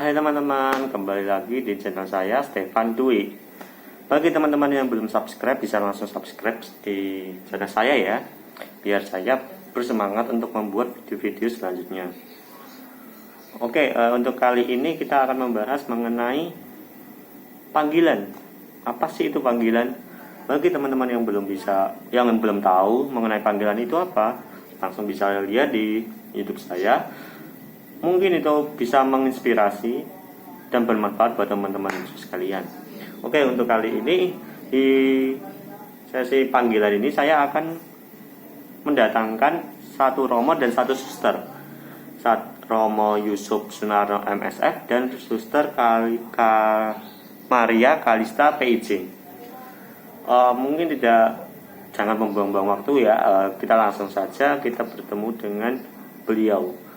Hai teman-teman, kembali lagi di channel saya Stefan Dwi. Bagi teman-teman yang belum subscribe, bisa langsung subscribe di channel saya ya, biar saya bersemangat untuk membuat video-video selanjutnya. Oke, untuk kali ini kita akan membahas mengenai panggilan. Apa sih itu panggilan? Bagi teman-teman yang belum tahu mengenai panggilan itu apa, langsung bisa lihat di YouTube saya. Mungkin itu bisa menginspirasi dan bermanfaat buat teman-teman sekalian. Oke, untuk kali ini di sesi panggilan ini saya akan mendatangkan satu Romo dan satu suster. Romo Yusuf Sunarno MSF dan suster Maria Kalista PIJ. Mungkin jangan membuang-buang waktu ya, kita langsung saja kita bertemu dengan beliau.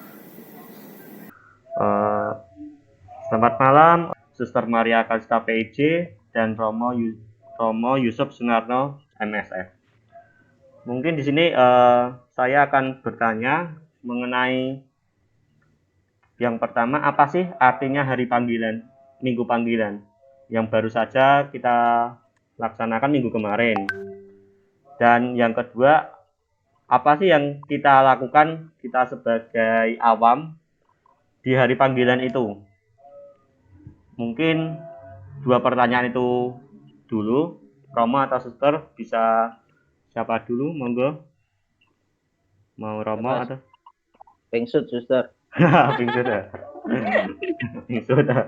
Selamat malam, Suster Maria Kalista PIJ dan Romo Yusuf Sunarno MSF. Mungkin di sini saya akan bertanya mengenai yang pertama, apa sih artinya hari panggilan, minggu panggilan yang baru saja kita laksanakan minggu kemarin. Dan yang kedua, apa sih yang kita lakukan kita sebagai awam di hari panggilan itu? Mungkin dua pertanyaan itu dulu. Romo atau suster, bisa siapa dulu, monggo? Mau Romo atau Pingsut, suster? Pingsut ya? Pingsut ya?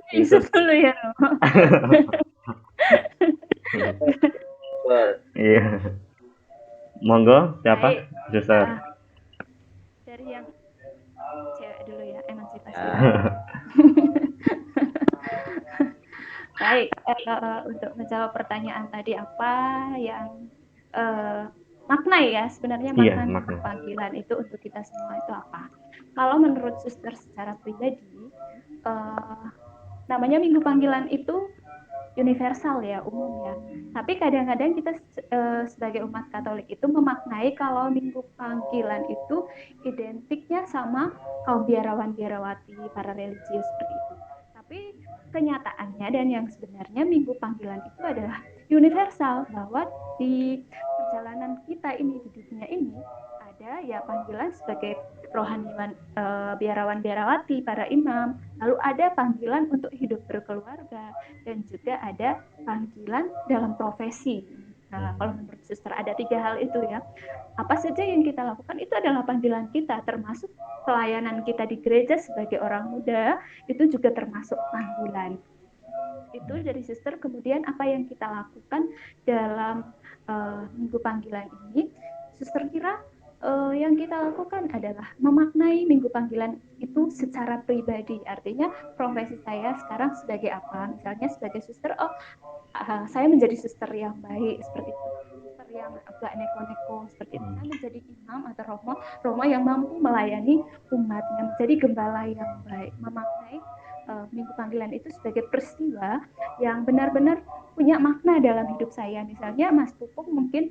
Pingsut dulu ya, Romo. Iya. Monggo, siapa? Baik. Suster. Dari yang cewek dulu ya, emansipasi. Baik, untuk menjawab pertanyaan tadi, apa yang makna ya, sebenarnya makna panggilan itu untuk kita semua itu apa? Kalau menurut suster secara pribadi, namanya minggu panggilan itu universal ya, umum ya. Tapi kadang-kadang kita sebagai umat Katolik itu memaknai kalau minggu panggilan itu identiknya sama kaum biarawan-biarawati, para religius seperti itu. Tapi kenyataannya dan yang sebenarnya minggu panggilan itu adalah universal, bahwa di perjalanan kita ini di dunia ini ada ya panggilan sebagai rohaniwan, biarawan-biarawati, para imam, lalu ada panggilan untuk hidup berkeluarga, dan juga ada panggilan dalam profesi. Nah, kalau menurut suster ada 3 hal itu ya. Apa saja yang kita lakukan itu adalah panggilan kita, termasuk pelayanan kita di gereja sebagai orang muda, itu juga termasuk panggilan. Itu dari suster. Kemudian apa yang kita lakukan dalam minggu panggilan ini, suster kira yang kita lakukan adalah memaknai minggu panggilan itu secara pribadi. Artinya profesi saya sekarang sebagai apa? Misalnya sebagai suster, saya menjadi suster yang baik seperti itu, suster yang agak neko-neko seperti itu. Saya menjadi imam atau romo yang mampu melayani umatnya, menjadi gembala yang baik. Memaknai minggu panggilan itu sebagai peristiwa yang benar-benar punya makna dalam hidup saya. Misalnya Mas Pupuk mungkin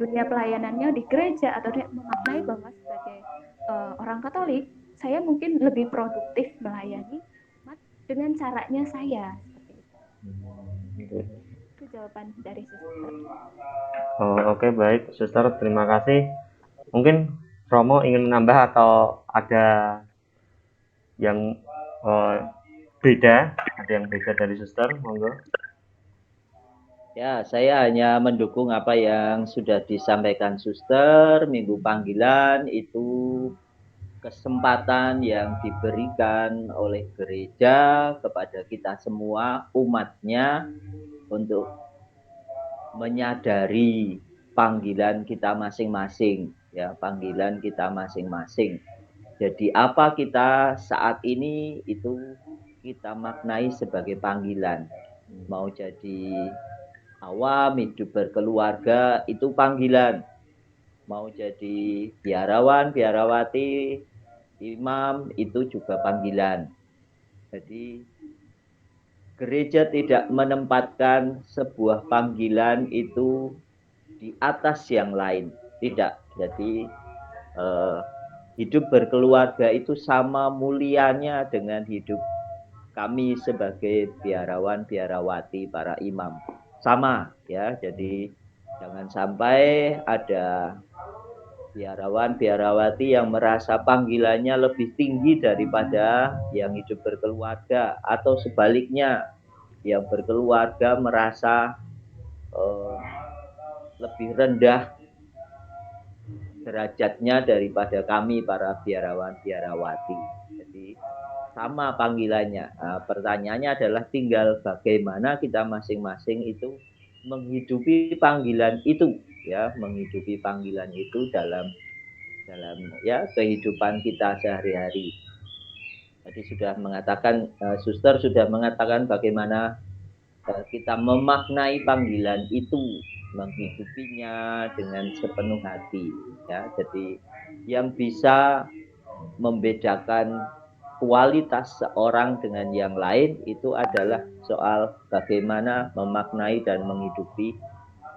dunia pelayanannya di gereja, atau dia memaknai bahwa sebagai orang Katolik, saya mungkin lebih produktif melayani umat dengan caranya saya, seperti itu. Itu jawaban dari suster. Oke, baik suster, terima kasih. Mungkin Romo ingin menambah atau ada yang beda dari suster, monggo. Ya, saya hanya mendukung apa yang sudah disampaikan suster. Minggu panggilan itu kesempatan yang diberikan oleh gereja kepada kita semua, umatnya, untuk menyadari panggilan kita masing-masing, ya, panggilan kita masing-masing. Jadi apa kita saat ini itu kita maknai sebagai panggilan. Mau jadi awam, hidup berkeluarga, itu panggilan. Mau jadi biarawan, biarawati, imam, itu juga panggilan. Jadi gereja tidak menempatkan sebuah panggilan itu di atas yang lain. Tidak. Jadi hidup berkeluarga itu sama mulianya dengan hidup kami sebagai biarawan biarawati para imam. Sama ya, jadi jangan sampai ada biarawan biarawati yang merasa panggilannya lebih tinggi daripada yang hidup berkeluarga, atau sebaliknya yang berkeluarga merasa eh, lebih rendah derajatnya daripada kami para biarawan biarawati. Jadi sama panggilannya. Nah, pertanyaannya adalah tinggal bagaimana kita masing-masing itu menghidupi panggilan itu, ya, menghidupi panggilan itu dalam dalam ya kehidupan kita sehari-hari. Tadi sudah mengatakan, Suster sudah mengatakan bagaimana kita memaknai panggilan itu, menghidupinya dengan sepenuh hati, ya. Jadi yang bisa membedakan kualitas seorang dengan yang lain itu adalah soal bagaimana memaknai dan menghidupi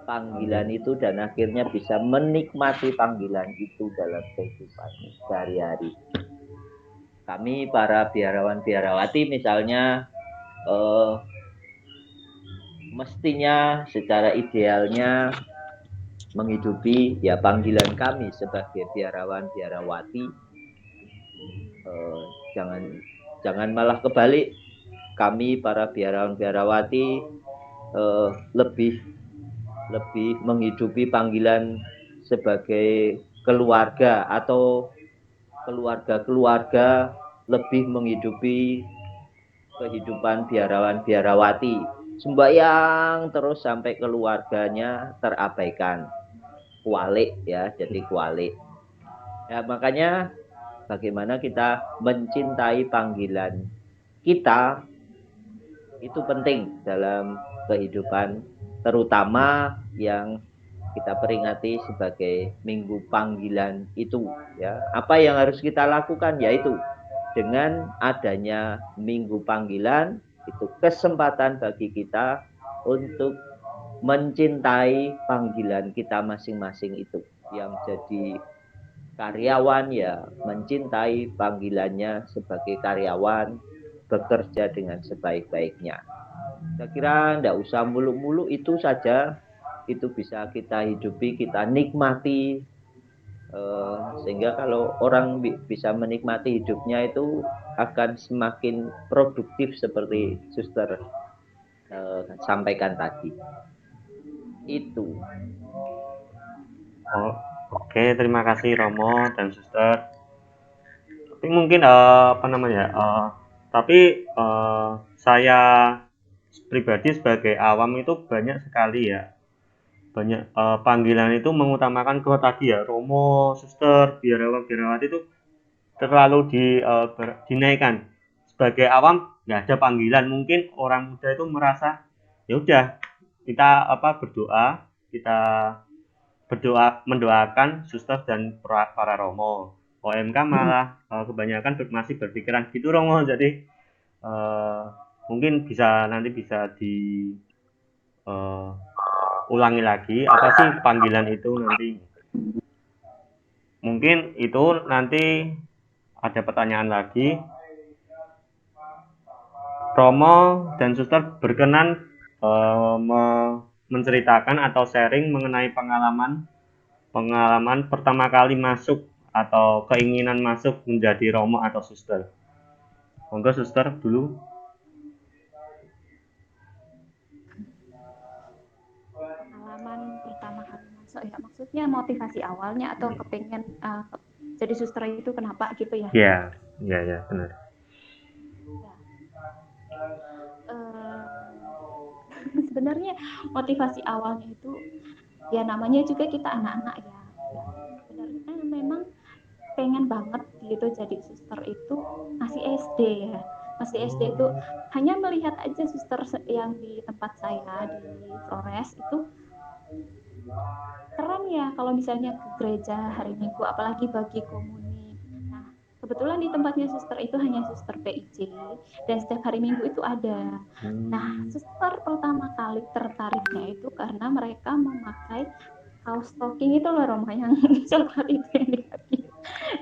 panggilan itu, dan akhirnya bisa menikmati panggilan itu dalam kehidupan sehari-hari. Kami para biarawan biarawati misalnya mestinya secara idealnya menghidupi ya panggilan kami sebagai biarawan biarawati, jangan jangan malah kebalik, kami para biarawan biarawati lebih menghidupi panggilan sebagai keluarga, atau keluarga-keluarga lebih menghidupi kehidupan biarawan biarawati, sembahyang terus sampai keluarganya terabaikan, kualik ya, jadi kualik ya. Makanya bagaimana kita mencintai panggilan kita itu penting dalam kehidupan, terutama yang kita peringati sebagai Minggu Panggilan itu, ya. Apa yang harus kita lakukan, yaitu dengan adanya Minggu Panggilan itu kesempatan bagi kita untuk mencintai panggilan kita masing-masing itu. Yang jadi karyawan ya mencintai panggilannya sebagai karyawan, bekerja dengan sebaik-baiknya. Saya kira tidak usah muluk-muluk, itu saja itu bisa kita hidupi, kita nikmati, sehingga kalau orang bisa menikmati hidupnya itu akan semakin produktif seperti Suster sampaikan tadi. Itu. Oh, oke, terima kasih Romo dan Suster. Tapi mungkin saya pribadi sebagai awam itu banyak sekali ya, banyak panggilan itu mengutamakan kalau tadi ya Romo, Suster, biarawan biarawati itu terlalu dinaikkan. Sebagai awam nggak ada panggilan, mungkin orang muda itu merasa ya udah kita kita berdoa mendoakan Suster dan para Romo. OMK malah kebanyakan masih berpikiran gitu Romo. Jadi mungkin nanti bisa ulangi lagi apa sih panggilan itu nanti. Mungkin itu nanti ada pertanyaan lagi. Romo dan Suster berkenan menceritakan atau sharing mengenai pengalaman pertama kali masuk atau keinginan masuk menjadi Romo atau Suster. Monggo Suster dulu. Pengalaman pertama kali masuk ya, maksudnya motivasi awalnya atau kepengen jadi suster itu kenapa gitu ya? Ya benar. Sebenarnya motivasi awalnya itu ya namanya juga kita anak-anak ya. Sebenarnya memang pengen banget gitu jadi suster itu masih SD ya. Masih SD itu hanya melihat aja suster yang di tempat saya di Flores itu keren ya kalau misalnya ke gereja hari Minggu, apalagi bagi komuni. Nah, kebetulan di tempatnya suster itu hanya suster PIJ dan setiap hari Minggu itu ada. Nah, suster pertama kali tertariknya itu karena mereka memakai kaos stocking itu loh Roma yang coklat itu yang dikasih.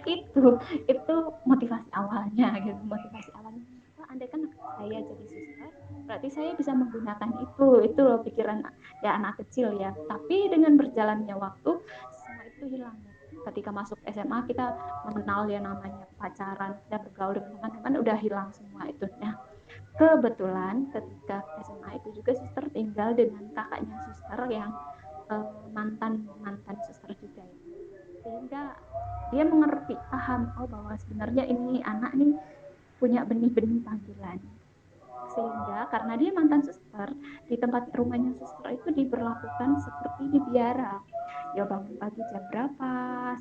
itu motivasi awalnya gitu, motivasi awalnya. Wah, andai kan saya jadi suster, berarti saya bisa menggunakan itu loh pikiran ya anak kecil ya. Tapi dengan berjalannya waktu semua itu hilang. Ketika masuk SMA kita mengenal yang namanya pacaran dan bergaul dengan teman-teman, udah hilang semua itu. Nah, kebetulan ketika SMA itu juga suster tinggal dengan kakaknya suster yang mantan mantan suster juga ya, sehingga dia mengerti paham bahwa sebenarnya ini anak nih punya benih-benih panggilan, sehingga karena dia mantan suster, di tempat rumahnya suster itu diberlakukan seperti di biara. Ya bangun pagi jam berapa,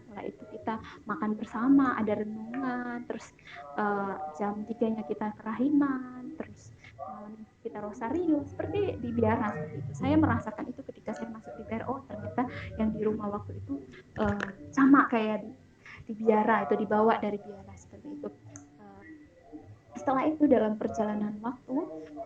setelah itu kita makan bersama, ada renungan, terus jam 3-nya kita kerahiman, terus malam kita rosario, seperti di biara seperti itu. Saya merasakan itu ketika saya masuk di biara. Oh ternyata yang di rumah waktu itu sama kayak di biara, itu dibawa dari biara seperti itu. Setelah itu dalam perjalanan waktu,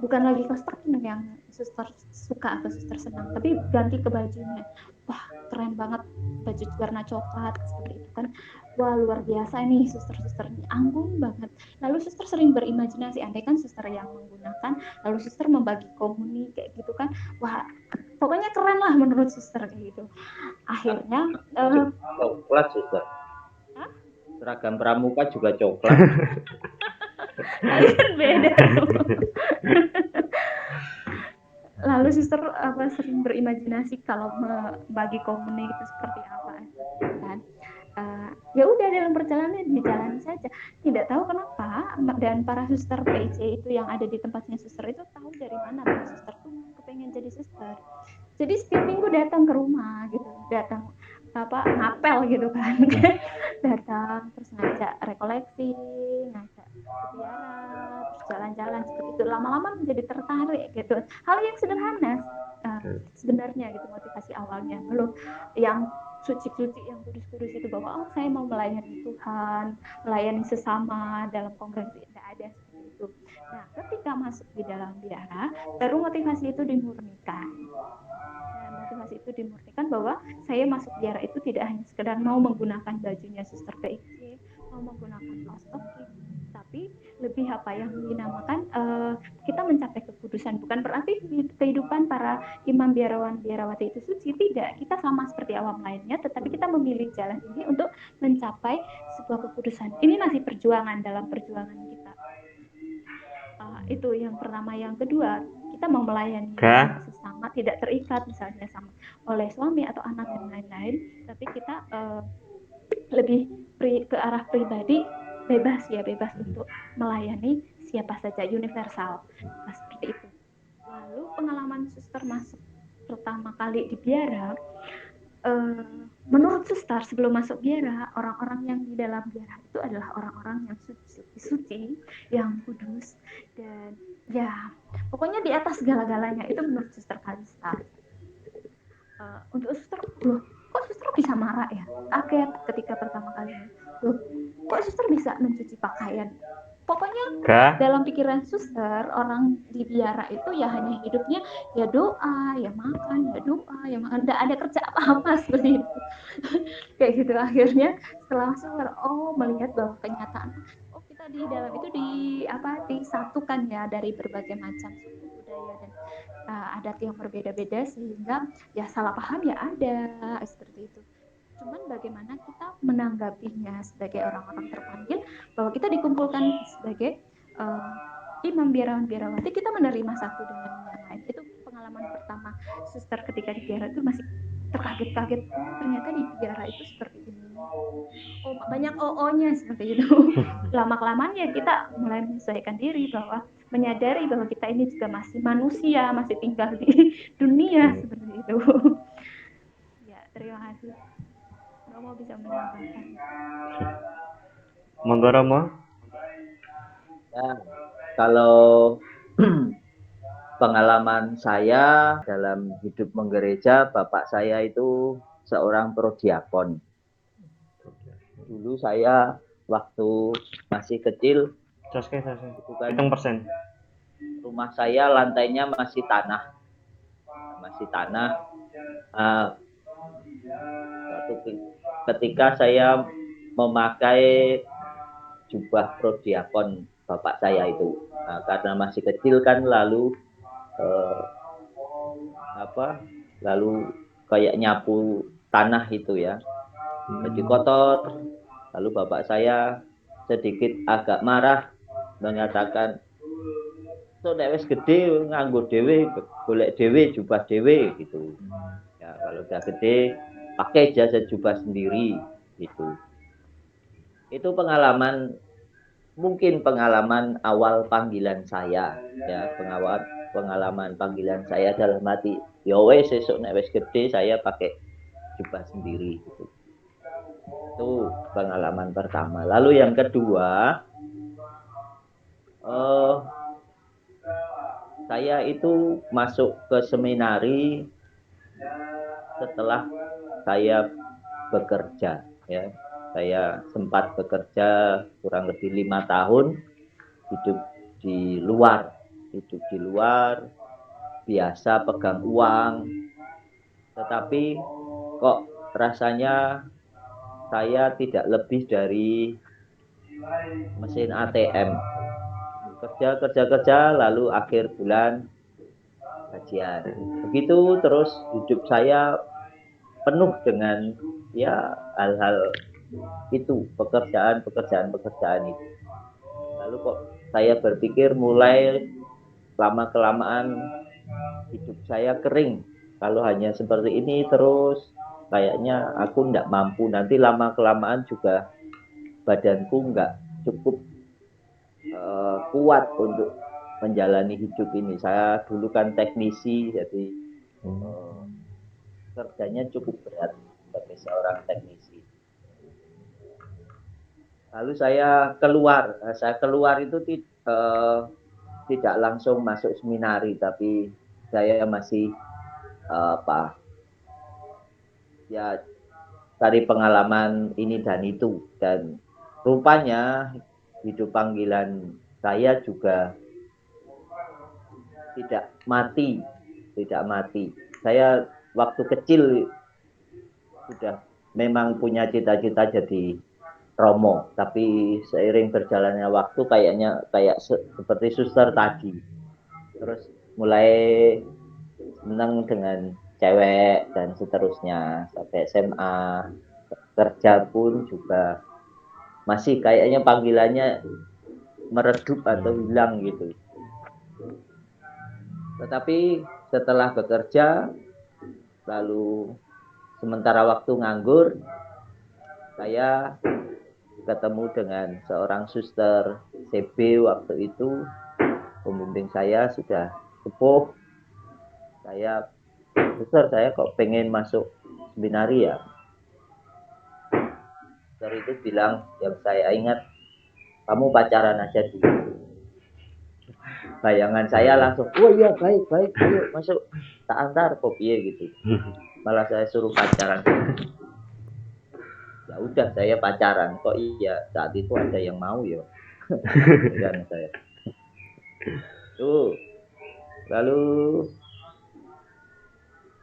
bukan lagi kostum yang suster suka atau suster senang, tapi ganti ke bajunya. Wah keren banget, baju warna coklat seperti itu kan. Wah luar biasa nih suster-suster ini, anggun banget. Lalu suster sering berimajinasi, andai kan suster yang menggunakan, lalu suster membagi komuni kayak gitu kan. Wah pokoknya keren lah menurut suster kayak gitu. Akhirnya Coklat suster. Hah? Seragam pramuka juga coklat. Tapi kan beda. Lalu suster sering berimajinasi kalau membagi komuni itu seperti apa kan. Ya udah dalam perjalanan dijalani saja. Tidak tahu kenapa, dan para suster PIC itu yang ada di tempatnya suster itu tahu dari mana bahwa suster tuh kepengen jadi suster. Jadi setiap minggu datang ke rumah gitu, datang ngapel gitu kan. Datang terus ngajak rekoleksi, ngajak ziarah, terus jalan-jalan seperti itu. Lama-lama menjadi tertarik gitu. Hal yang sederhana sebenarnya gitu motivasi awalnya. Belum yang suci-suci, yang kudus-kudus itu bahwa saya mau melayani Tuhan, melayani sesama dalam kongregasi, tidak ada seperti itu. Nah, ketika masuk di dalam biara, baru motivasi itu dimurnikan. Motivasi itu dimurnikan bahwa saya masuk biara itu tidak hanya sekedar mau menggunakan bajunya suster PIC, mau menggunakan kaos topi, tapi lebih apa yang dinamakan kita mencapai kekudusan. Bukan berarti kehidupan para imam biarawan biarawati itu suci, tidak. Kita sama seperti awam lainnya, tetapi kita memilih jalan ini untuk mencapai sebuah kekudusan. Ini masih perjuangan dalam perjuangan kita. Itu yang pertama. Yang kedua, kita mau melayani sesama, tidak terikat misalnya sama oleh suami atau anak dan lain-lain, tapi kita lebih ke arah pribadi, bebas untuk melayani siapa saja, universal. Nah, seperti itu. Lalu pengalaman suster masuk pertama kali di biara, menurut suster sebelum masuk biara, orang-orang yang di dalam biara itu adalah orang-orang yang suci, yang kudus, dan ya pokoknya di atas segala-galanya. Itu menurut suster Kalista. Untuk suster, kok suster bisa marah ya? Kaget ketika pertama kali. Kok suster bisa mencuci pakaian? Pokoknya dalam pikiran suster, orang di biara itu ya hanya hidupnya ya doa, ya makan, ya doa, ya makan. Tidak ada kerja apa-apa seperti itu. Kayak gitu. Akhirnya setelah masuk, melihat bahwa kenyataan, kita di dalam itu disatukan ya dari berbagai macam suku, budaya, dan adat yang berbeda-beda, sehingga ya salah paham ya ada seperti itu. Cuman bagaimana kita menanggapinya sebagai orang-orang terpanggil, bahwa kita dikumpulkan sebagai imam biarawan biarawati, kita menerima satu dengan yang lain. Itu pengalaman pertama suster ketika di biara itu masih terkaget-kaget. Ternyata di biara itu seperti ini. Banyak OO-nya seperti itu. Lama-kelamaan ya kita mulai menyesuaikan diri, bahwa menyadari bahwa kita ini juga masih manusia, masih tinggal di dunia seperti itu. Ya, terima kasih. Romo bisa menambahkan. Monggo Romo. Ya, kalau pengalaman saya dalam hidup menggereja, bapak saya itu seorang prodiakon. Dulu saya waktu masih kecil, hitung persen. Rumah saya lantainya masih tanah. Ketika saya memakai jubah prodiakon bapak saya itu. Nah, karena masih kecil kan lalu lalu kayak nyapu tanah itu ya, jadi kotor. Lalu bapak saya sedikit agak marah, mengatakan, "So nek wis gede nganggo dhewe, golek dhewe, jubah dhewe," gitu. Ya, kalau udah gede pakai jasa jubah sendiri gitu. Itu mungkin pengalaman awal panggilan saya, ya, pengalaman panggilan saya dalam hati, ya wes sesuk nek wis gede saya pakai jubah sendiri gitu. Itu pengalaman pertama. Lalu yang kedua, saya itu masuk ke seminari setelah saya bekerja, ya. Saya sempat bekerja kurang lebih 5 tahun, hidup di luar, biasa pegang uang, tetapi kok rasanya saya tidak lebih dari mesin ATM. Kerja, lalu akhir bulan gajian. Begitu terus hidup saya penuh dengan ya hal-hal itu, pekerjaan itu. Lalu kok saya berpikir mulai lama-kelamaan hidup saya kering. Kalau hanya seperti ini terus, kayaknya aku tidak mampu. Nanti lama-kelamaan juga badanku nggak cukup kuat untuk menjalani hidup ini. Saya dulu kan teknisi, jadi kerjanya cukup berat sebagai seorang teknisi. Lalu saya keluar itu tidak langsung masuk seminari, tapi saya masih ya cari pengalaman ini dan itu, dan rupanya hidup panggilan saya juga tidak mati. Saya waktu kecil sudah memang punya cita-cita jadi Romo, tapi seiring berjalannya waktu kayak seperti suster tadi, terus mulai senang dengan cewek dan seterusnya sampai SMA. Kerja pun juga masih kayaknya panggilannya meredup atau hilang gitu. Tetapi setelah bekerja, lalu sementara waktu nganggur, saya ketemu dengan seorang suster CB waktu itu. Pembimbing saya sudah sepuh. Suster, saya kok pengen masuk seminari ya. Suster itu bilang, yang saya ingat, kamu pacaran aja dulu. Bayangan saya langsung, oh iya baik, ayo masuk, tak antar kopinya gitu. Malah saya suruh pacaran. Ya udah, saya pacaran. Kok iya, saat itu ada yang mau ya. Dan saya tuh, lalu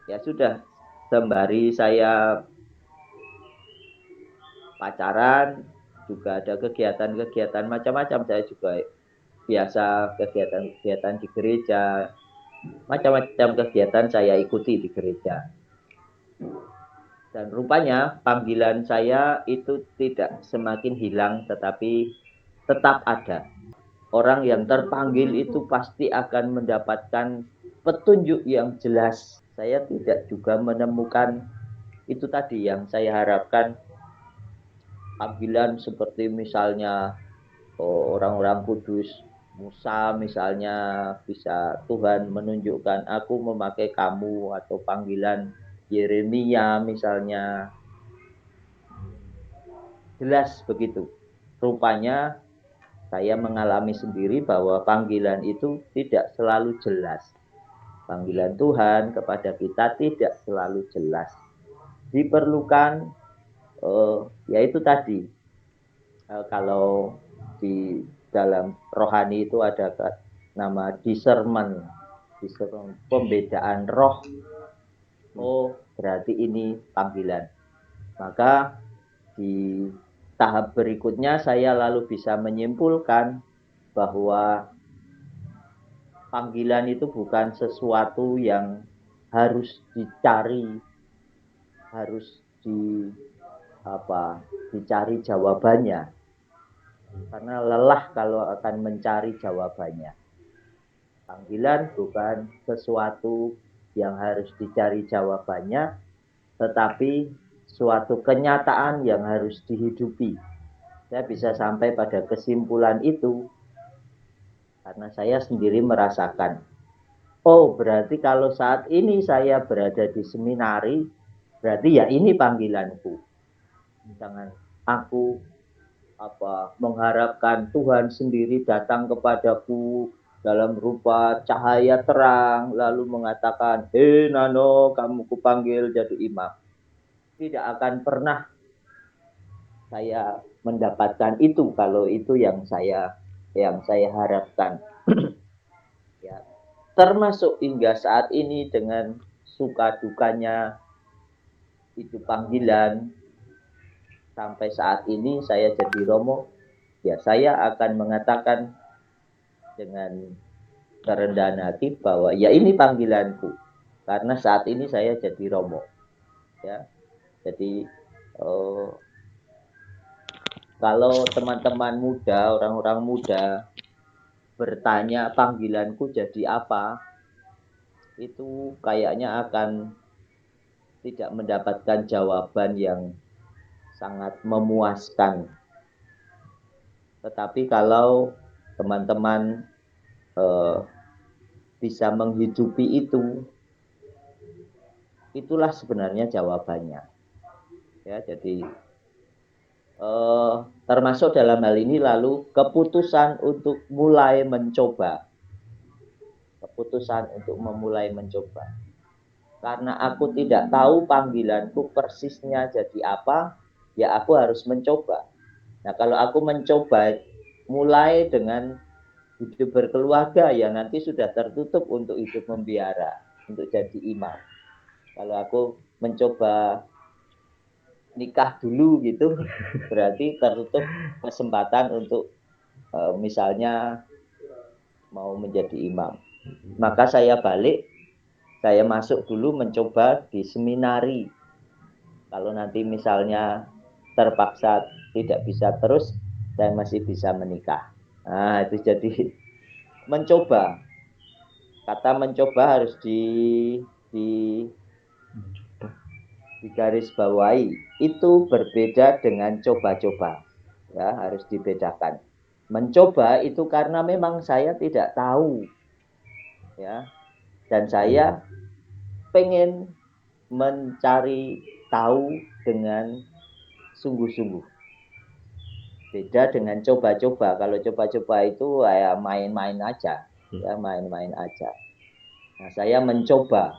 ya sudah, sembari saya pacaran juga ada kegiatan macam-macam. Saya juga biasa kegiatan di gereja, macam-macam kegiatan saya ikuti di gereja. Dan rupanya panggilan saya itu tidak semakin hilang, tetapi tetap ada. Orang yang terpanggil itu pasti akan mendapatkan petunjuk yang jelas. Saya tidak juga menemukan itu tadi yang saya harapkan, panggilan seperti misalnya orang-orang kudus, Musa misalnya, bisa Tuhan menunjukkan aku memakai kamu, atau panggilan Yeremia misalnya, jelas begitu. Rupanya saya mengalami sendiri bahwa panggilan itu tidak selalu jelas. Panggilan Tuhan kepada kita tidak selalu jelas. Diperlukan yaitu tadi, kalau di dalam rohani itu ada nama discernment, pembedaan roh. Oh, berarti ini panggilan. Maka di tahap berikutnya saya lalu bisa menyimpulkan bahwa panggilan itu bukan sesuatu yang harus dicari, harus dicari jawabannya. Karena lelah kalau akan mencari jawabannya. Panggilan bukan sesuatu yang harus dicari jawabannya, tetapi suatu kenyataan yang harus dihidupi. Saya bisa sampai pada kesimpulan itu karena saya sendiri merasakan, oh berarti kalau saat ini saya berada di seminari, berarti ya ini panggilanku. Jangan aku mengharapkan Tuhan sendiri datang kepadaku dalam rupa cahaya terang, lalu mengatakan, hei Nano, kamu kupanggil jadi imam. Tidak akan pernah saya mendapatkan itu kalau itu yang saya harapkan. Ya, termasuk hingga saat ini dengan suka dukanya itu panggilan, sampai saat ini saya jadi romo, ya saya akan mengatakan dengan kerendahan hati bahwa ya ini panggilanku, karena saat ini saya jadi romo. Ya, jadi kalau teman-teman muda, orang-orang muda bertanya panggilanku jadi apa, itu kayaknya akan tidak mendapatkan jawaban yang sangat memuaskan. Tetapi kalau teman-teman bisa menghidupi itu, itulah sebenarnya jawabannya. Ya, jadi termasuk dalam hal ini lalu keputusan untuk mulai mencoba. Keputusan untuk memulai mencoba. Karena aku tidak tahu panggilanku persisnya jadi apa, ya aku harus mencoba. Nah, kalau aku mencoba mulai dengan hidup berkeluarga, ya nanti sudah tertutup untuk hidup membiara, untuk jadi imam. Kalau aku mencoba nikah dulu gitu, berarti tertutup kesempatan untuk misalnya mau menjadi imam. Maka saya balik, saya masuk dulu mencoba di seminari. Kalau nanti misalnya terpaksa tidak bisa terus, saya masih bisa menikah. Nah, itu jadi mencoba. Kata mencoba harus digaris bawahi. Itu berbeda dengan coba-coba. Ya, harus dibedakan. Mencoba itu karena memang saya tidak tahu. Ya. Dan saya pengen mencari tahu dengan sungguh-sungguh. Beda dengan coba-coba. Kalau coba-coba itu ya main-main aja, ya main-main aja. Nah, saya mencoba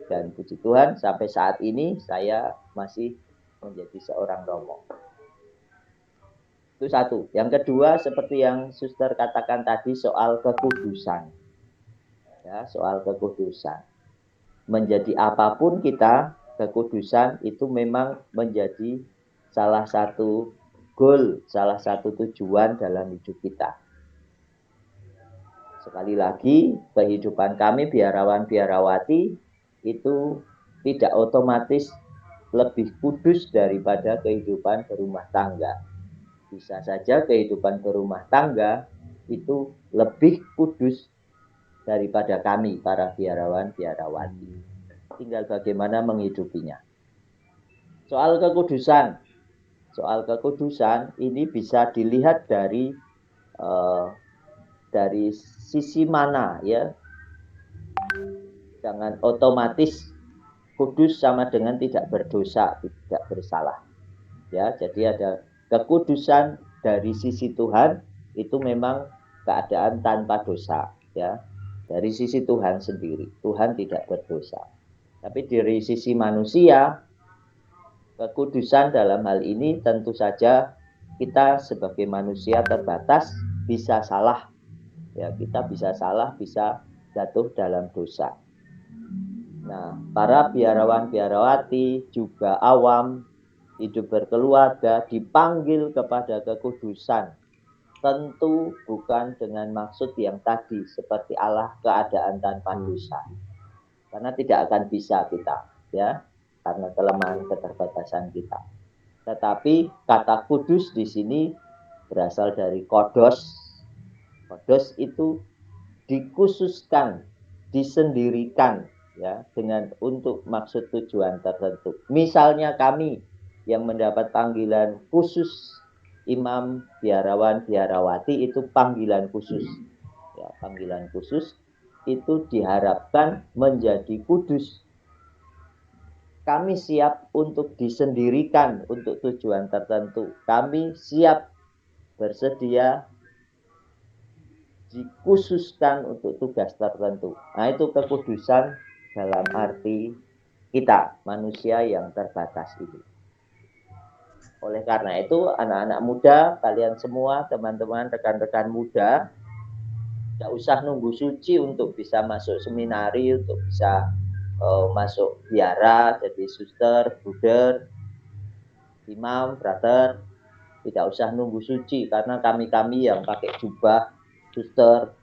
dan puji Tuhan sampai saat ini saya masih menjadi seorang romo. Itu satu. Yang kedua seperti yang Suster katakan tadi soal kekudusan. Ya, soal kekudusan. Menjadi apapun kita, kekudusan itu memang menjadi salah satu goal, salah satu tujuan dalam hidup kita. Sekali lagi, kehidupan kami biarawan-biarawati itu tidak otomatis lebih kudus daripada kehidupan berumah tangga. Bisa saja kehidupan berumah tangga itu lebih kudus daripada kami, para biarawan-biarawati. Tinggal bagaimana menghidupinya. Soal kekudusan ini bisa dilihat dari sisi mana, ya. Jangan otomatis kudus sama dengan tidak berdosa, tidak bersalah. Ya, jadi ada kekudusan dari sisi Tuhan itu memang keadaan tanpa dosa, ya. Dari sisi Tuhan sendiri, Tuhan tidak berdosa. Tapi dari sisi manusia, kekudusan dalam hal ini tentu saja kita sebagai manusia terbatas, bisa salah. Ya, kita bisa salah, bisa jatuh dalam dosa. Nah, para biarawan-biarawati juga awam hidup berkeluarga, dipanggil kepada kekudusan. Tentu bukan dengan maksud yang tadi, seperti Allah keadaan tanpa dosa. Karena tidak akan bisa kita, ya, karena kelemahan keterbatasan kita. Tetapi kata kudus di sini berasal dari kodos. Kodos itu dikhususkan, disendirikan, ya, dengan untuk maksud tujuan tertentu. Misalnya kami yang mendapat panggilan khusus imam, biarawan, biarawati, itu panggilan khusus, ya, panggilan khusus itu diharapkan menjadi kudus. Kami siap untuk disendirikan untuk tujuan tertentu. Kami siap bersedia dikhususkan untuk tugas tertentu. Nah, itu kekudusan dalam arti kita, manusia yang terbatas itu. Oleh karena itu, anak-anak muda, kalian semua, teman-teman, rekan-rekan muda, tidak usah nunggu suci untuk bisa masuk seminari, untuk bisa masuk biara, jadi suster, bruder, imam, brother. Tidak usah nunggu suci, karena kami-kami yang pakai jubah, suster,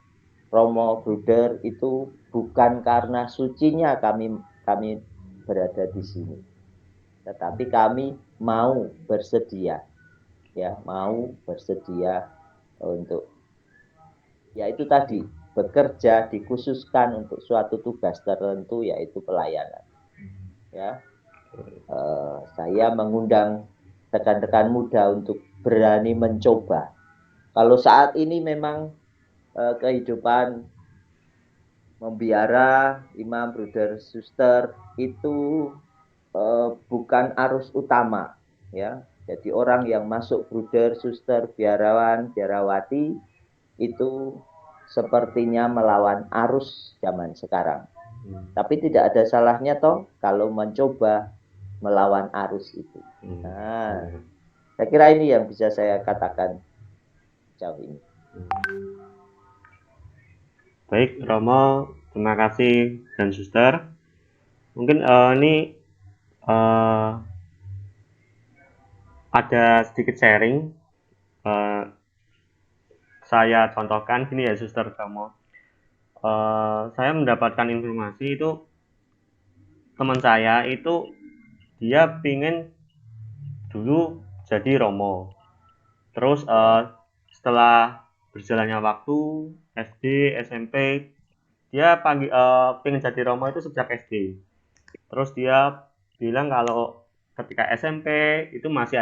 romo, bruder, itu bukan karena sucinya kami berada di sini, tetapi kami mau bersedia, ya, mau bersedia untuk, ya itu tadi, bekerja dikhususkan untuk suatu tugas tertentu, yaitu pelayanan. Ya, saya mengundang rekan-rekan muda untuk berani mencoba. Kalau saat ini memang kehidupan membiara, imam, bruder, suster itu bukan arus utama, ya. Jadi orang yang masuk bruder, suster, biarawan, biarawati itu sepertinya melawan arus zaman sekarang. Tapi tidak ada salahnya toh kalau mencoba melawan arus itu. Nah, saya kira ini yang bisa saya katakan jauh ini. Baik, Romo, terima kasih dan Suster. Mungkin ini ada sedikit sharing. Saya contohkan gini ya, Suster Romo. Saya mendapatkan informasi itu teman saya itu dia pingin dulu jadi Romo. Terus setelah berjalannya waktu SD, SMP, dia pengen jadi Romo itu sejak SD. Terus dia bilang kalau ketika SMP itu masih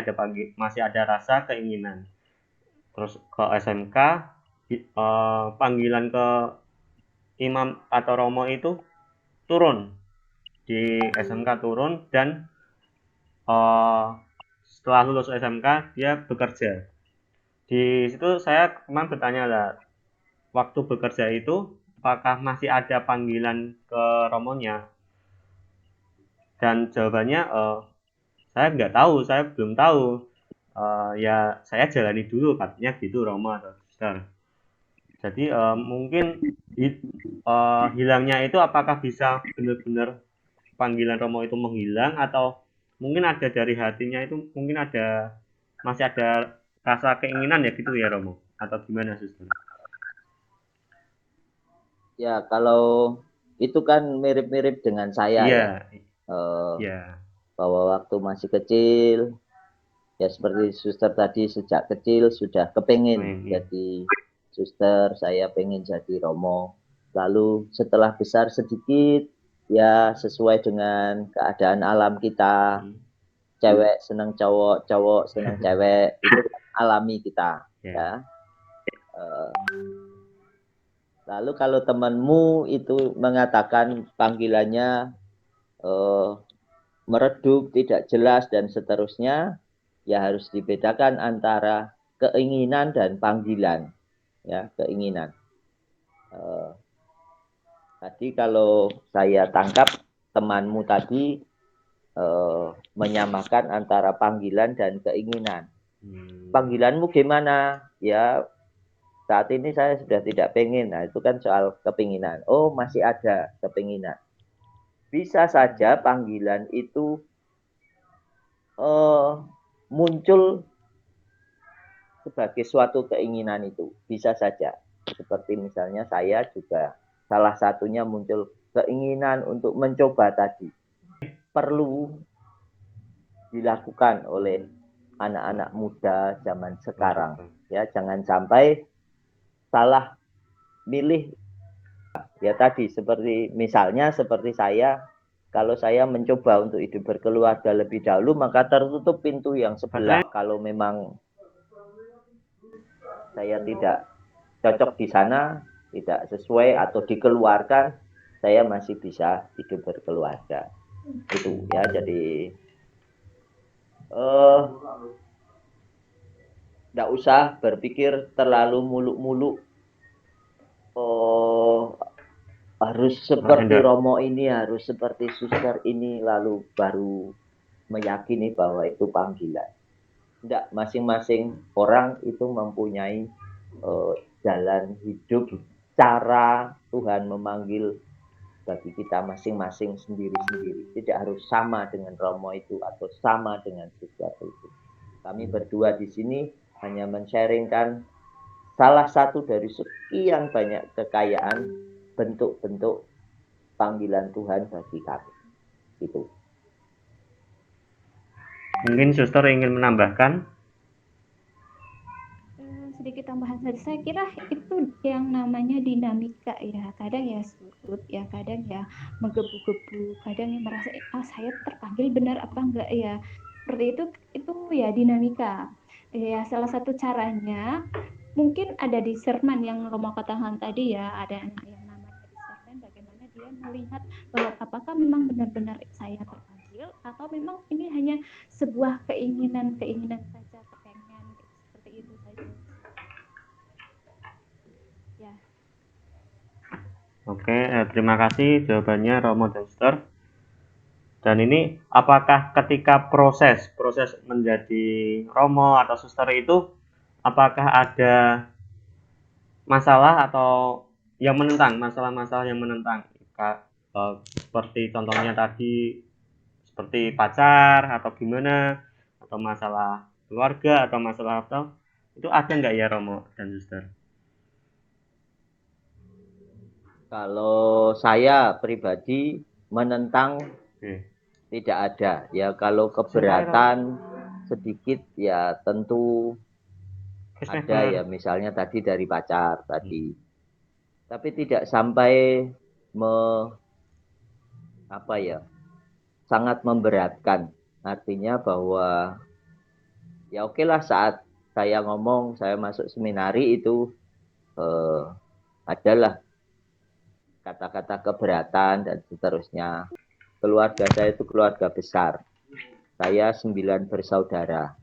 ada rasa keinginan. Terus ke SMK panggilan ke imam atau Romo itu turun di SMK turun, dan setelah lulus SMK dia bekerja. Di situ saya kemarin bertanya lah, waktu bekerja itu apakah masih ada panggilan ke Romonya? Dan jawabannya saya nggak tahu, saya belum tahu. Ya saya jalani dulu katanya gitu, Romo atau Suster. Jadi mungkin hilangnya itu apakah bisa benar-benar panggilan Romo itu menghilang, atau mungkin ada dari hatinya itu, mungkin masih ada rasa keinginan ya gitu ya Romo, atau gimana Suster? Ya, kalau itu kan mirip-mirip dengan saya, Iya, ya. iya. Bahwa waktu masih kecil, ya seperti suster tadi, sejak kecil sudah kepingin Iya. jadi suster, saya pengen jadi Romo. Lalu setelah besar sedikit, ya sesuai dengan keadaan alam kita, cewek senang cowok, cowok senang cewek, itu alami kita, ya. Lalu kalau temanmu itu mengatakan panggilannya meredup, tidak jelas dan seterusnya, ya harus dibedakan antara keinginan dan panggilan, ya, keinginan. Tadi kalau saya tangkap temanmu tadi menyamakan antara panggilan dan keinginan. Panggilanmu gimana? Ya, saat ini saya sudah tidak pengen. Nah, itu kan soal kepinginan. Oh, masih ada kepinginan. Bisa saja panggilan itu muncul sebagai suatu keinginan itu. Bisa saja. Seperti misalnya saya juga salah satunya muncul keinginan untuk mencoba tadi. Perlu dilakukan oleh anak-anak muda zaman sekarang. Ya, jangan sampai salah milih. Ya tadi seperti misalnya seperti saya, kalau saya mencoba untuk hidup berkeluarga lebih dahulu, maka tertutup pintu yang sebelah. Kalau memang saya tidak cocok di sana, tidak sesuai atau dikeluarkan, saya masih bisa hidup berkeluarga. Itu ya, jadi tidak usah berpikir terlalu muluk-muluk. Harus seperti Romo ini, harus seperti suster ini, lalu baru meyakini bahwa itu panggilan. Tidak, masing-masing orang itu mempunyai jalan hidup, cara Tuhan memanggil bagi kita masing-masing sendiri-sendiri. Tidak harus sama dengan Romo itu atau sama dengan suster itu. Kami berdua di sini hanya men-sharingkan salah satu dari sekian banyak kekayaan bentuk-bentuk panggilan Tuhan bagi kami. Itu. Mungkin suster ingin menambahkan? Sedikit tambahan saja, saya kira itu yang namanya dinamika ya. Kadang ya surut ya, kadang ya menggebu-gebu, kadang yang merasa saya terpanggil benar apa enggak ya. Seperti itu ya dinamika. Ya salah satu caranya mungkin ada discernment yang Romo katakan tadi ya, ada yang namanya discernment, bagaimana dia melihat bahwa apakah memang benar-benar saya terpanggil atau memang ini hanya sebuah keinginan saja, kepengen seperti itu saja. Ya. Oke, terima kasih jawabannya Romo dan Suster. Dan ini apakah ketika proses menjadi Romo atau Suster itu apakah ada masalah atau yang menentang, masalah-masalah yang menentang? Seperti contohnya tadi seperti pacar atau gimana, atau masalah keluarga atau masalah apa, itu ada nggak ya Romo dan Suster? Kalau saya pribadi menentang tidak ada. Ya kalau keberatan sedikit ya tentu ada ya, misalnya tadi dari pacar tadi. Tapi tidak sampai sangat memberatkan. Artinya bahwa ya oke lah, saat saya ngomong saya masuk seminari itu adalah kata-kata keberatan dan seterusnya. Keluarga saya itu keluarga besar. Saya 9 bersaudara.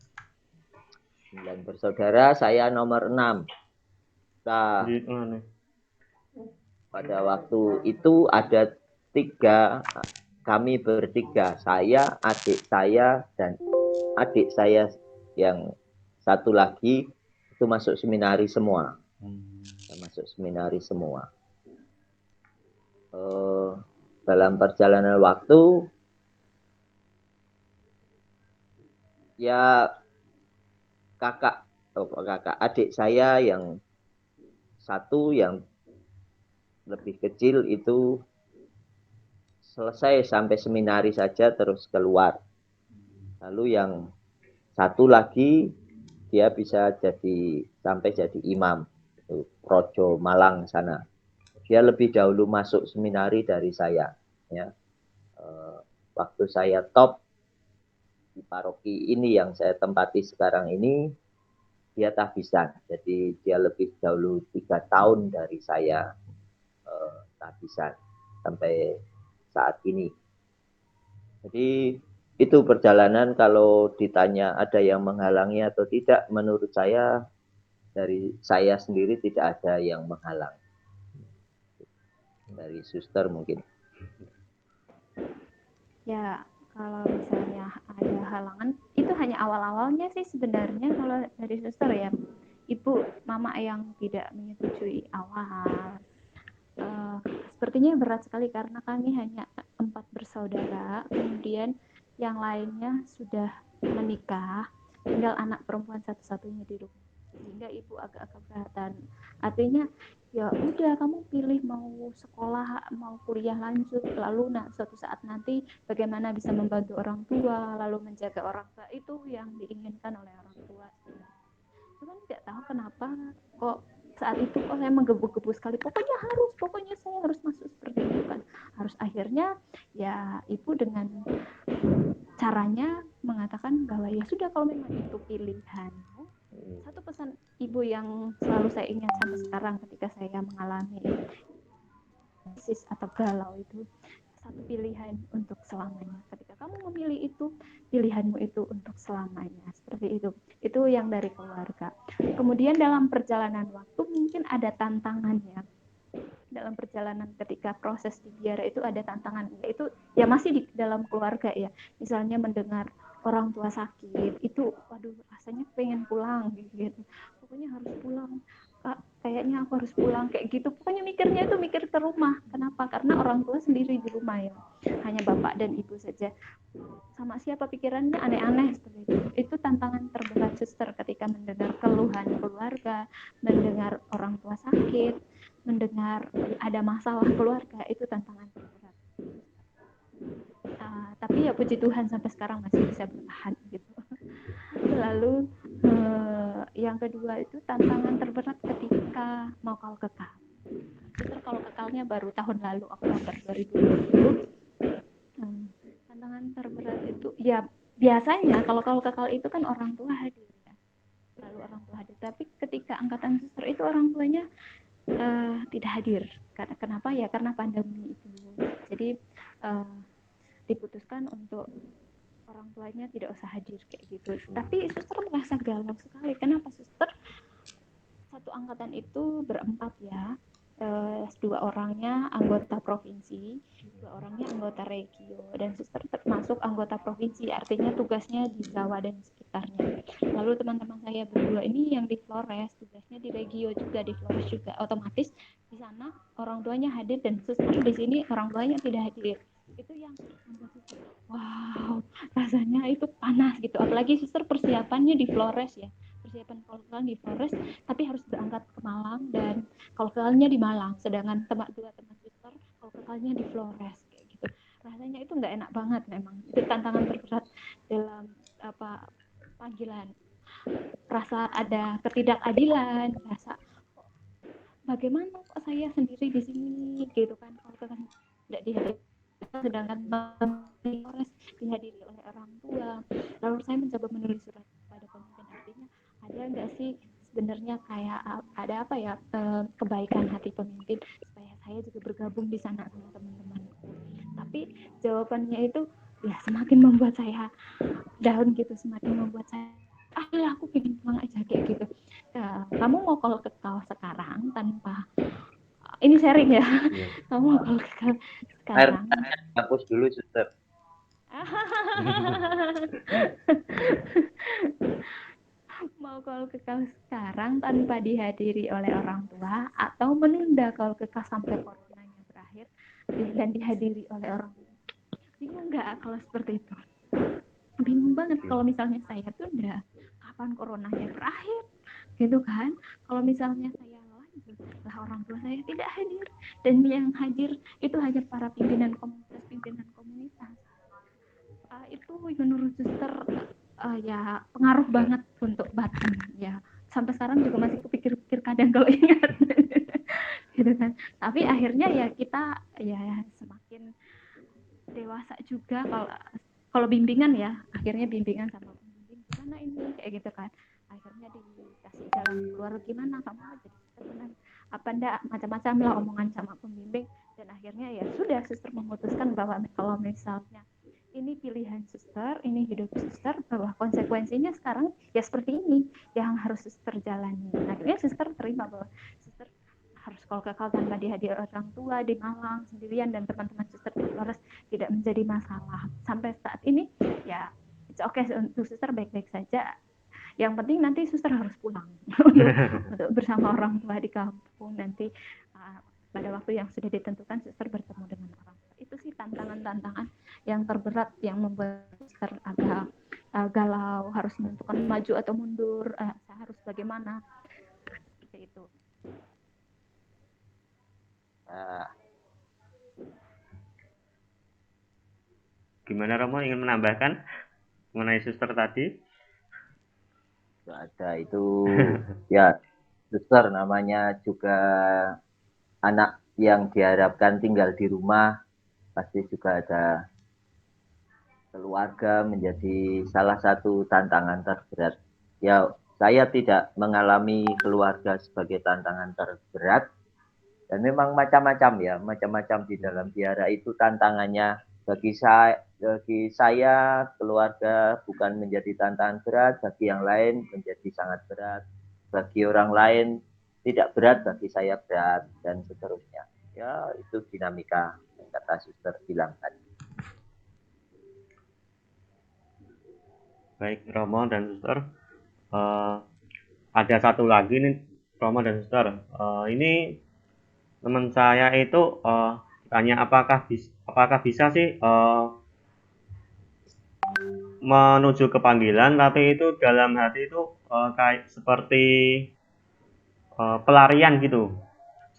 9 bersaudara, saya nomor 6. Nah, pada waktu itu ada 3, kami bertiga. Saya, adik saya, dan adik saya yang satu lagi itu masuk seminari semua. Masuk seminari semua. Dalam perjalanan waktu ya kakak adik saya yang satu yang lebih kecil itu selesai sampai seminari saja terus keluar. Lalu yang satu lagi dia bisa sampai jadi imam, Projo Malang sana. Dia lebih dahulu masuk seminari dari saya. Ya. Waktu saya top di paroki ini yang saya tempati sekarang ini, dia tahbisan. Jadi dia lebih dahulu 3 tahun dari saya tahbisan sampai saat ini. Jadi itu perjalanan, kalau ditanya ada yang menghalangi atau tidak, menurut saya dari saya sendiri tidak ada yang menghalang. Dari suster mungkin. Ya, kalau misalnya ada halangan, itu hanya awal-awalnya sih sebenarnya kalau dari suster ya. Ibu, mama yang tidak menyetujui awal. Sepertinya berat sekali karena kami hanya 4 bersaudara, kemudian yang lainnya sudah menikah, tinggal anak perempuan satu-satunya di rumah, sehingga ibu agak keberatan. Artinya ya udah, kamu pilih mau sekolah, mau kuliah lanjut, lalu suatu saat nanti bagaimana bisa membantu orang tua, lalu menjaga orang tua, itu yang diinginkan oleh orang tua. Cuman tidak tahu kenapa kok saat itu kok saya menggebu-gebu sekali, pokoknya saya harus masuk seperti itu kan. Harus, akhirnya ya ibu dengan caranya mengatakan bahwa ya sudah, kalau memang itu pilihanmu. Satu pesan ibu yang selalu saya ingat sampai sekarang ketika saya mengalami krisis atau galau itu, satu pilihan untuk selamanya. Ketika kamu memilih itu, pilihanmu itu untuk selamanya. Seperti itu yang dari keluarga. Kemudian dalam perjalanan waktu mungkin ada tantangannya. Dalam perjalanan ketika proses di biara itu ada tantangan, itu ya masih di dalam keluarga ya. Misalnya mendengar orang tua sakit, itu waduh, rasanya pengen pulang gitu. Pokoknya harus pulang, Kak, kayaknya aku harus pulang, kayak gitu. Pokoknya mikirnya itu mikir ke rumah. Kenapa? Karena orang tua sendiri di rumah ya, hanya bapak dan ibu saja. Sama siapa pikirannya aneh-aneh seperti itu. Itu tantangan terberat suster ketika mendengar keluhan keluarga, mendengar orang tua sakit, mendengar ada masalah keluarga, itu tantangan terberat. Tapi ya puji Tuhan sampai sekarang masih bisa bertahan gitu. Lalu yang kedua itu tantangan terberat ketika mau kal kekal. Suster kalau kekalnya baru tahun lalu Oktober 2020. Tantangan terberat itu ya biasanya kalau kekal itu kan orang tua hadir ya. Lalu orang tua hadir, tapi ketika angkatan suster itu orang tuanya tidak hadir. Kenapa ya? Karena pandemi itu. Jadi diputuskan untuk orang tuanya tidak usah hadir kayak gitu. Tapi suster merasa galau sekali. Kenapa? Suster satu angkatan itu berempat ya. Dua orangnya anggota provinsi, dua orangnya anggota regio, dan suster termasuk anggota provinsi, artinya tugasnya di Jawa dan sekitarnya. Lalu teman-teman saya berdua ini yang di Flores, tugasnya di regio juga, di Flores juga. Otomatis di sana orang tuanya hadir dan suster di sini orang tuanya tidak hadir. Itu yang membuat suster, wow, rasanya itu panas gitu. Apalagi suster persiapannya di Flores ya, persiapan kalau di Flores, tapi harus berangkat ke Malang, dan kalau kekalnya di Malang, sedangkan dua teman suster kalau kekalnya di Flores kayak gitu. Rasanya itu nggak enak banget, memang itu tantangan terberat dalam panggilan. Rasa ada ketidakadilan, rasa bagaimana kok saya sendiri di sini gitu kan, kalau kan tidak dihadiri, sedangkan di Flores dihadiri oleh orang tua. Lalu saya mencoba menulis surat kepada pemimpin, artinya ada nggak sih sebenarnya kayak ada apa ya, kebaikan hati pemimpin supaya saya juga bergabung di sana sama teman-temanku. Tapi jawabannya itu ya semakin membuat saya down gitu, semakin membuat saya aku pengen pulang aja kayak gitu. Kamu mau kalau kekal sekarang tanpa ini sharing ya, kamu mau kalau kekal sekarang hapus dulu suster. mau kalau kekal sekarang tanpa dihadiri oleh orang tua, atau menunda kalau kekal sampai coronanya berakhir dan dihadiri oleh orang tua. Bingung nggak kalau seperti itu? Bingung banget kalau misalnya saya tunda, kapan coronanya berakhir gitu kan. Kalau misalnya saya lanjut, lah orang tua saya tidak hadir, dan yang hadir itu hanya para pimpinan komunitas. Itu menurut suster ya pengaruh banget untuk batin ya. Sampai sekarang juga masih kepikir-pikir kadang kalau ingat gitu kan. Tapi akhirnya ya kita ya semakin dewasa juga, kalau bimbingan ya, akhirnya bimbingan sama pembimbing gimana ini kayak gitu kan. Akhirnya dikasih jalan keluar, gimana kamu jadi suster apa enggak, macam-macam lah omongan sama pembimbing. Dan akhirnya ya sudah, suster memutuskan bahwa kalau misalnya ini pilihan suster, ini hidup suster, bahwa konsekuensinya sekarang ya seperti ini yang harus suster jalani. Akhirnya suster terima bahwa suster harus kalau kekal tanpa dihadiri orang tua di Malang sendirian, dan teman-teman suster di Flores tidak menjadi masalah. Sampai saat ini ya oke, untuk suster baik-baik saja. Yang penting nanti suster harus pulang untuk bersama orang tua di kampung nanti. Pada waktu yang sudah ditentukan suster bertemu dengan orang tua. Itu sih tantangan-tantangan yang terberat yang membuat suster agak galau, harus menentukan maju atau mundur, saya harus bagaimana, seperti itu. Nah, Gimana Romo, ingin menambahkan mengenai suster tadi? nggak ada itu ya suster namanya juga anak yang diharapkan tinggal di rumah, pasti juga ada keluarga menjadi salah satu tantangan terberat. Ya, saya tidak mengalami keluarga sebagai tantangan terberat, dan memang macam-macam ya, macam-macam di dalam biara itu tantangannya. Bagi saya keluarga bukan menjadi tantangan berat, bagi yang lain menjadi sangat berat, bagi orang lain tidak berat, bagi saya berat, dan seterusnya. Ya, itu dinamika yang kata suster bilang tadi. Baik Romo dan suster, ada satu lagi nih Romo dan suster. Ini teman saya itu tanya apakah bisa sih menuju ke panggilan, tapi itu dalam hati itu kayak seperti pelarian gitu.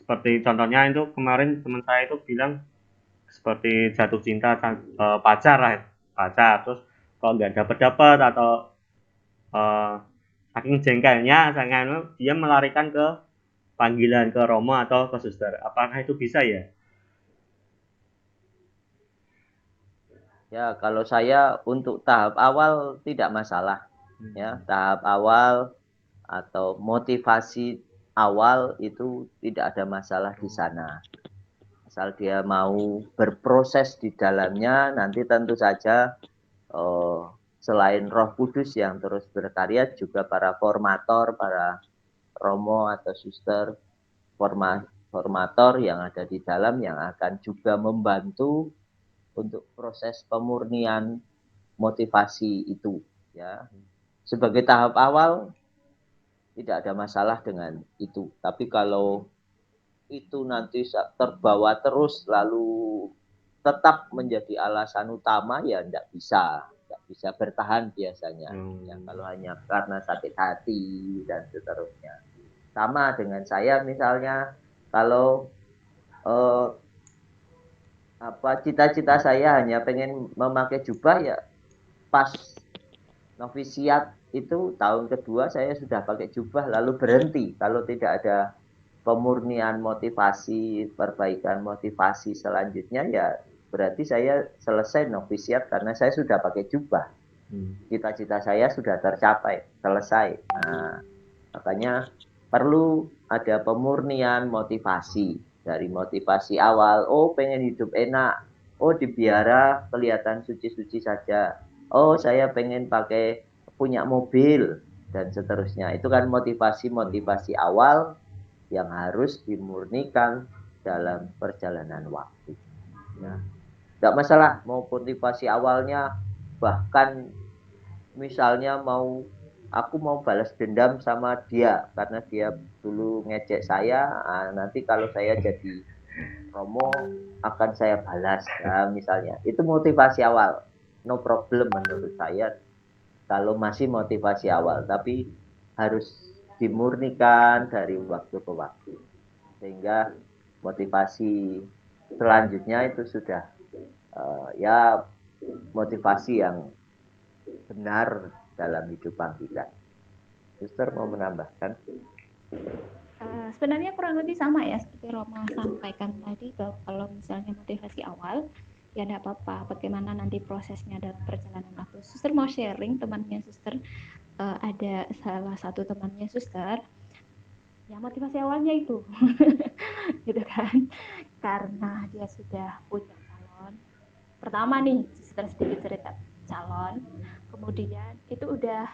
Seperti contohnya itu kemarin teman saya itu bilang seperti jatuh cinta pacar lah, pacar, terus kalau nggak dapat atau eh, saking jengkelnya dia melarikan ke panggilan, ke Romo atau ke suster. Apakah itu bisa ya? Ya, kalau saya untuk tahap awal tidak masalah. Ya, tahap awal atau motivasi awal itu tidak ada masalah di sana. Asal dia mau berproses di dalamnya, nanti tentu saja selain Roh Kudus yang terus berkarya, juga para formator, para romo atau suster formator yang ada di dalam yang akan juga membantu untuk proses pemurnian motivasi itu, ya. Sebagai tahap awal tidak ada masalah dengan itu. Tapi kalau itu nanti terbawa terus lalu tetap menjadi alasan utama, ya tidak bisa bertahan biasanya. Ya, kalau hanya karena sakit hati dan seterusnya. Sama dengan saya misalnya, kalau eh, cita-cita saya hanya pengen memakai jubah, ya pas novisiat itu tahun kedua saya sudah pakai jubah lalu berhenti. Kalau tidak ada pemurnian motivasi, perbaikan motivasi selanjutnya, ya berarti saya selesai novisiat karena saya sudah pakai jubah. Cita-cita saya sudah tercapai, selesai. Nah, makanya perlu ada pemurnian motivasi. Dari motivasi awal, oh pengen hidup enak, oh di biara kelihatan suci-suci saja, oh saya pengen punya mobil, dan seterusnya. Itu kan motivasi-motivasi awal yang harus dimurnikan dalam perjalanan waktu. Ya. Tidak masalah mau motivasi awalnya, bahkan misalnya aku mau balas dendam sama dia karena dia dulu ngejek saya, nanti kalau saya jadi Romo akan saya balas, ya, misalnya itu motivasi awal, no problem menurut saya kalau masih motivasi awal, tapi harus dimurnikan dari waktu ke waktu sehingga motivasi selanjutnya itu sudah ya motivasi yang benar dalam hidup panggilan. Suster mau menambahkan? Sebenarnya kurang lebih sama ya seperti Roma sampaikan tadi, bahwa kalau misalnya motivasi awal ya tidak apa-apa, bagaimana nanti prosesnya dalam perjalanan waktu. Suster mau sharing, temannya suster, ada salah satu temannya suster yang motivasi awalnya itu gitu kan, karena dia sudah punya calon pertama nih, suster sedikit cerita, calon, kemudian itu udah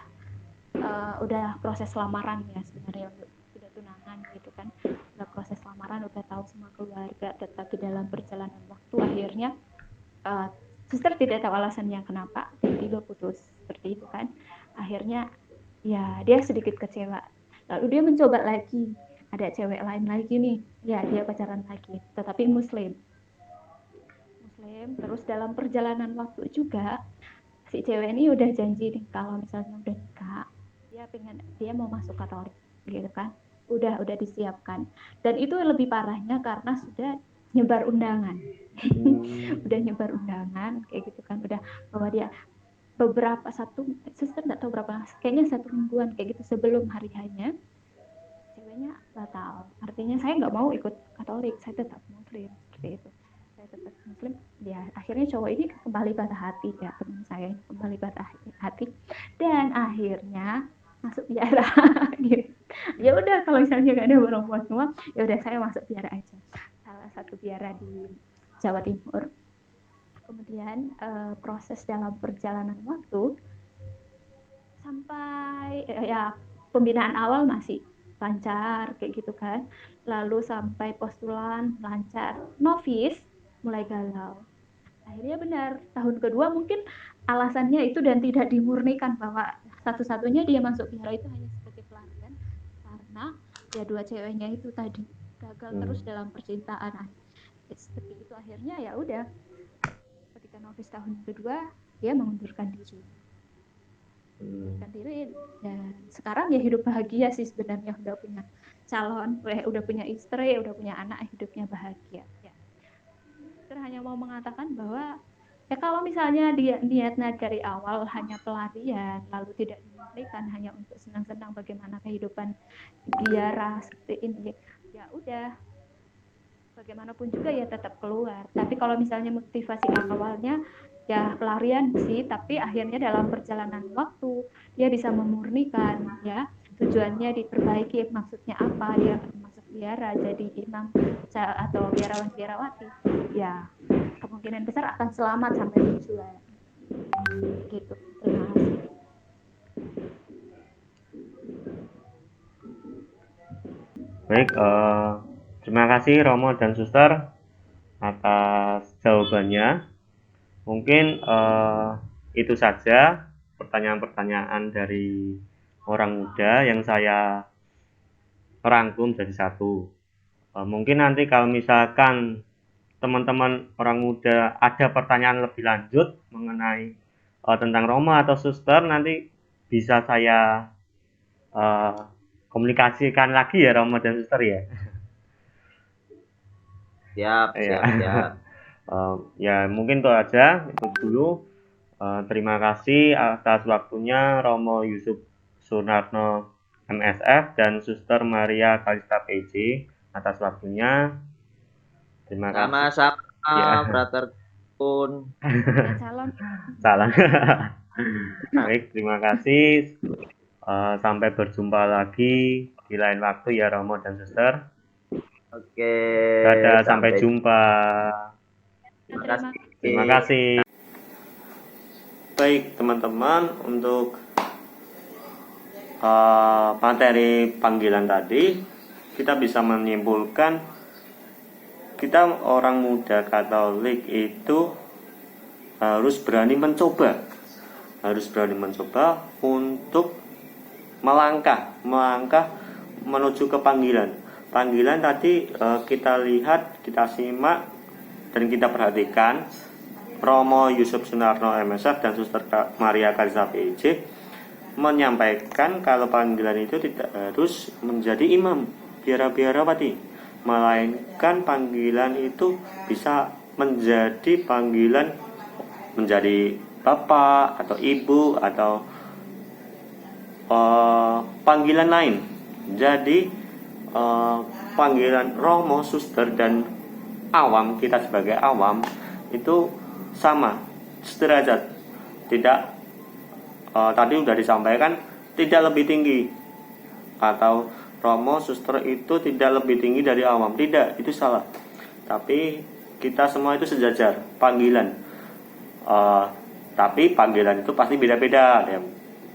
proses lamaran ya sebenarnya, udah tunangan gitu kan, udah proses lamaran, udah tahu semua keluarga, tetapi dalam perjalanan waktu akhirnya suster tidak tahu alasannya kenapa tiba-tiba putus seperti itu kan. Akhirnya ya dia sedikit kecewa, lalu dia mencoba lagi, ada cewek lain lagi nih, ya dia pacaran lagi tetapi muslim. Terus dalam perjalanan waktu juga si cewek ini udah janji nih kalau misalnya udah nikah, dia mau masuk Katolik gitu kan, udah disiapkan. Dan itu lebih parahnya karena sudah nyebar undangan. Udah nyebar undangan kayak gitu kan, udah bahwa dia beberapa suster nggak tahu berapa, kayaknya 1 mingguan kayak gitu sebelum hari hanya, ceweknya batal. Artinya saya nggak mau ikut Katolik, saya tetap Muslim seperti itu. Saya tetap Muslim. Ya akhirnya cowok ini kembali patah hati, ya teman saya ini kembali patah hati dan akhirnya masuk biara. Gitu. Ya udah kalau misalnya nggak ada orang tua semua, ya udah saya masuk biara aja. Salah satu biara di Jawa Timur. Kemudian proses dalam perjalanan waktu sampai ya pembinaan awal masih lancar kayak gitu kan, lalu sampai postulan lancar, novis mulai galau. Akhirnya benar tahun kedua mungkin alasannya itu dan tidak dimurnikan bahwa satu-satunya dia masuk biara itu hanya sebagai pelarian karena ya dua ceweknya itu tadi gagal terus dalam percintaan. Seperti itu akhirnya ya udah ketika novis tahun kedua dia mengundurkan diri. Dan sekarang ya hidup bahagia sih sebenarnya, udah punya calon, udah punya istri, udah punya anak, hidupnya bahagia ya. Saya hanya mau mengatakan bahwa ya kalau misalnya dia niatnya dari awal hanya pelarian lalu tidak dimurnikan hanya untuk senang-senang bagaimana kehidupan biara seperti ini, ya udah bagaimanapun juga ya tetap keluar. Tapi kalau misalnya motivasi awalnya ya pelarian sih, tapi akhirnya dalam perjalanan waktu dia bisa memurnikan ya, tujuannya diperbaiki, maksudnya apa, dia masuk biara jadi imam atau biarawan biarawati, ya kemungkinan besar akan selamat sampai tujuan gitu. Terima kasih. Baik, terima kasih Romo dan Suster atas jawabannya. Mungkin itu saja pertanyaan-pertanyaan dari orang muda yang saya rangkum jadi satu. Mungkin nanti kalau misalkan teman-teman orang muda ada pertanyaan lebih lanjut mengenai tentang Romo atau Suster, nanti bisa saya komunikasikan lagi ya Romo dan Suster ya. Siap. Ya mungkin itu aja, itu dulu. Terima kasih atas waktunya Romo Yusuf Sunarno MSF dan Suster Maria Kalista PJ atas waktunya. Terima kasih. Sama-sama, Ya. Frater Kun. Calon Salah. Baik, terima kasih. Sampai berjumpa lagi di lain waktu ya Romo dan Suster. Oke. Dadah, sampai jumpa. Terima kasih. Baik teman-teman, untuk materi panggilan tadi kita bisa menyimpulkan kita orang muda Katolik itu harus berani mencoba untuk melangkah menuju ke panggilan tadi. Kita lihat, kita simak dan kita perhatikan Romo Yusuf Sunarno MSF dan Suster Maria Kalista PJ menyampaikan kalau panggilan itu tidak harus menjadi imam biara-biarawati, melainkan panggilan itu bisa menjadi panggilan menjadi bapak atau ibu atau panggilan lain. Jadi panggilan Romo, Suster dan awam, kita sebagai awam itu sama, sederajat. Tidak tadi sudah disampaikan tidak lebih tinggi, atau Romo, Suster itu tidak lebih tinggi dari awam. Tidak, itu salah. Tapi kita semua itu sejajar panggilan. Tapi panggilan itu pasti beda-beda. Ada yang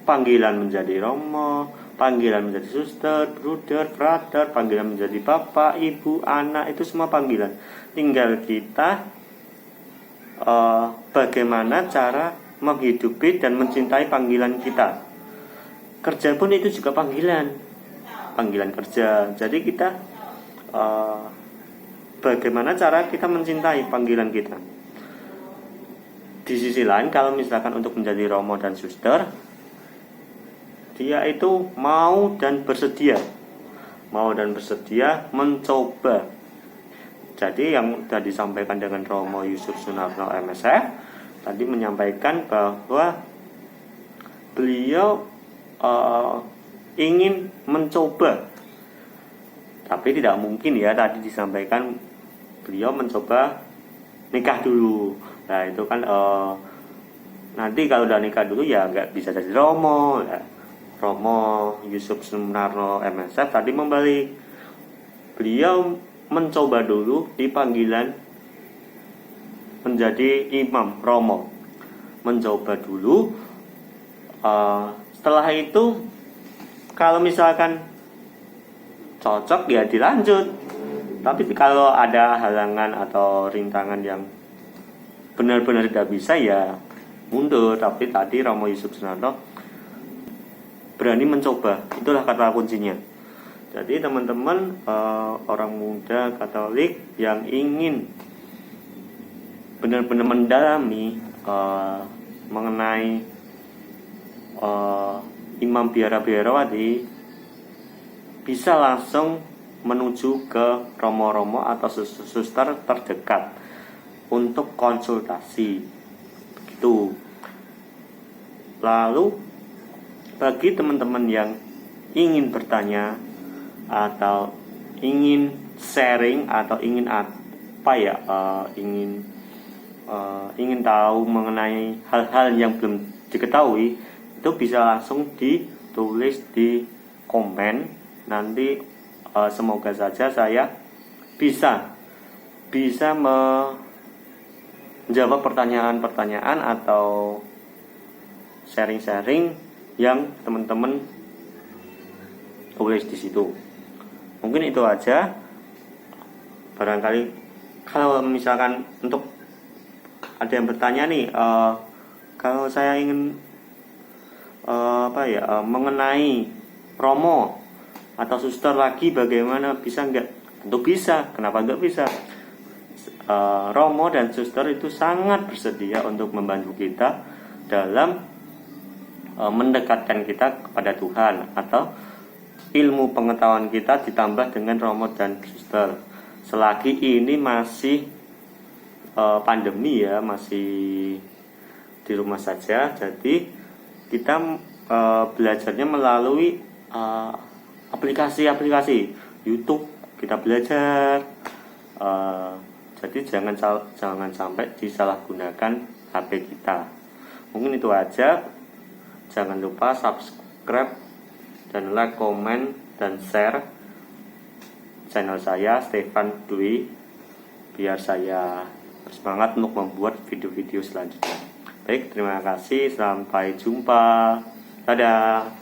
panggilan menjadi Romo, panggilan menjadi Suster, Bruder, Frater, panggilan menjadi bapak, ibu, anak, itu semua panggilan. Tinggal kita bagaimana cara menghidupi dan mencintai panggilan kita. Kerja pun itu juga panggilan kerja. Jadi kita bagaimana cara kita mencintai panggilan kita. di sisi lain kalau misalkan untuk menjadi romo dan suster, dia itu mau dan bersedia mencoba. Jadi yang tadi disampaikan dengan Romo Yusuf Sunarno MSF tadi menyampaikan bahwa beliau ingin mencoba, tapi tidak mungkin ya, tadi disampaikan beliau mencoba nikah dulu. Nah itu kan nanti kalau udah nikah dulu ya nggak bisa jadi romo ya. Romo Yusuf Sunarno MSF tadi membalik, beliau mencoba dulu di panggilan menjadi imam romo, mencoba dulu. Setelah itu kalau misalkan cocok ya dilanjut, tapi kalau ada halangan atau rintangan yang benar-benar tidak bisa ya mundur. Tapi tadi Romo Yusuf Sunarno berani mencoba, itulah kata kuncinya. Jadi teman-teman orang muda Katolik yang ingin benar-benar mendalami mengenai Imam Biara Biarawati, bisa langsung menuju ke romo-romo atau suster terdekat untuk konsultasi. Begitu. Lalu bagi teman-teman yang ingin bertanya atau ingin sharing atau ingin ingin tahu mengenai hal-hal yang belum diketahui, itu bisa langsung ditulis di komen. Nanti semoga saja saya bisa menjawab pertanyaan-pertanyaan atau sharing-sharing yang teman-teman tulis di situ. Mungkin itu aja. Barangkali kalau misalkan untuk ada yang bertanya nih, kalau saya ingin mengenai romo atau suster lagi, bagaimana, bisa nggak? Tentu bisa. Kenapa nggak bisa? Romo dan suster itu sangat bersedia untuk membantu kita dalam mendekatkan kita kepada Tuhan, atau ilmu pengetahuan kita ditambah dengan romo dan suster. Selagi ini masih pandemi ya, masih di rumah saja, jadi kita belajarnya melalui aplikasi-aplikasi YouTube, kita belajar. Jadi jangan sampai disalahgunakan HP kita. Mungkin itu aja. Jangan lupa subscribe dan like, komen, dan share channel saya Stefan Dwi, biar saya bersemangat untuk membuat video-video selanjutnya. Baik, terima kasih, sampai jumpa, dadah.